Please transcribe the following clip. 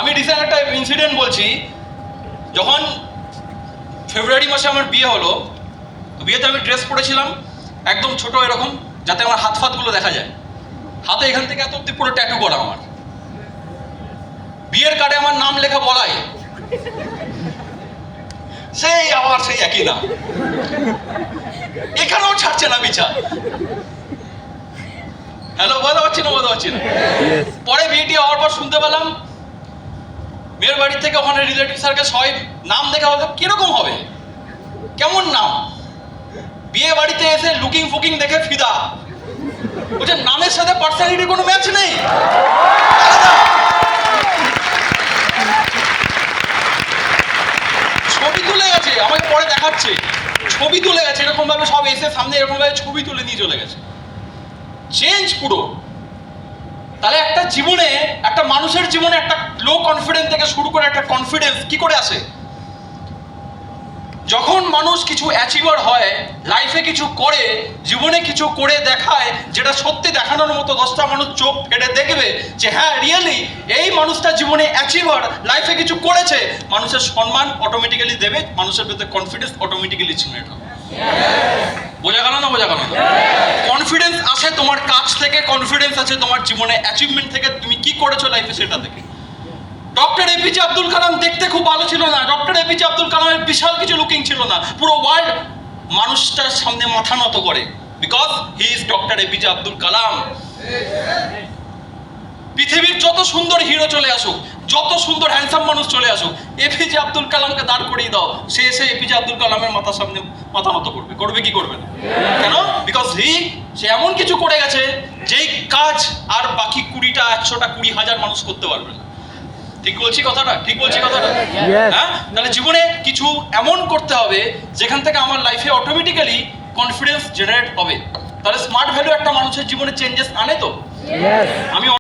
আমি রিসেন্ট একটা ইনসিডেন্ট বলছি। যখন ফেব্রুয়ারি মাসে আমার বিয়ে হলো, তো বিয়েতে আমি ড্রেস পরেছিলাম একদম ছোট এরকম, যাতে আমার হাত ফাতগুলো দেখা যায়। হাতে এখান থেকে এত অব্দি পুরো ট্যাটু করা আমার। বিয়ের কার্ডে আমার নাম লেখা বলাই, সেই আবার সেই একই নাম, এখানেও ছাড়ছে না বিচার। হ্যালো, বলতে পারছি না। পরে বিয়েটি হওয়ার পর শুনতে পেলাম মেয়ের বাড়ি থেকে ওখানে রিলেটিভ সার্কেল সবাই নাম দেখা হতো, কিরকম হবে, কেমন নাম। বিয়ে বাড়িতে এসে লুকিং ফুকিং দেখে ফিদা, বলছে নামের সাথে পার্সোনালিটির কোনো ম্যাচ নেই। ছবি তুলে গেছে, আমাকে পরে দেখাচ্ছে, ছবি তুলে গেছে এরকম ভাবে, সব এসে সামনে এরকম ভাবে ছবি তুলে নিয়ে চলে গেছে। চেঞ্জ পুরো। তাহলে একটা জীবনে, একটা মানুষের জীবনে একটা লো কনফিডেন্স থেকে শুরু করে একটা কনফিডেন্স কি করে আসে? যখন মানুষ কিছু অ্যাচিভার হয়, লাইফে কিছু করে, জীবনে কিছু করে দেখায়, যেটা সত্যি দেখানোর মতো 10টা মানুষ চোখ ফেটে দেখবে যে হ্যাঁ রিয়েলি এই মানুষটা জীবনে অ্যাচিভার, লাইফে কিছু করেছে, মানুষের সম্মান অটোমেটিক্যালি দেবে, মানুষের ভেতরে কনফিডেন্স অটোমেটিক্যালি জেনারেট হবে। বোঝা গেল না? কনফিডেন্স আসে তোমার কাজ থেকে, কনফিডেন্স আছে তোমার জীবনে অ্যাচিভমেন্ট থেকে, তুমি কি করেছো লাইফে সেটা থেকে। ডক্টর এপিজে আব্দুল কালাম দেখতে খুব ভালো ছিল না, ডক্টর এপিজে আব্দুল কালামের বিশাল কিছু লুকিং ছিল না, পুরো ওয়ার্ল্ড মানুষটার সামনে মাথা নত করে, because he is doctor APJ Abdul Kalam. পৃথিবীর যত সুন্দর হিরো চলে আসুক, যত সুন্দর হ্যান্ডসাম মানুষ চলে আসুক, এপিজে আব্দুল কালামকে দাঁড় করিয়ে দাও, সে এসে এপিজে আব্দুল কালামের মাথার সামনে মাথা নত করবে কি করবে না? কেন? বিকজ সে এমন কিছু করে গেছে যেই কাজ আর বাকি 20টা 100টা 20,000 মানুষ করতে পারবে না। ঠিক বলছি কথাটা? হ্যাঁ, তাহলে জীবনে কিছু এমন করতে হবে যেখান থেকে আমার লাইফে অটোমেটিক্যালি কনফিডেন্স জেনারেট হবে। তাহলে স্মার্ট ভ্যালু একটা মানুষের জীবনে চেঞ্জেস আনে তো। আমি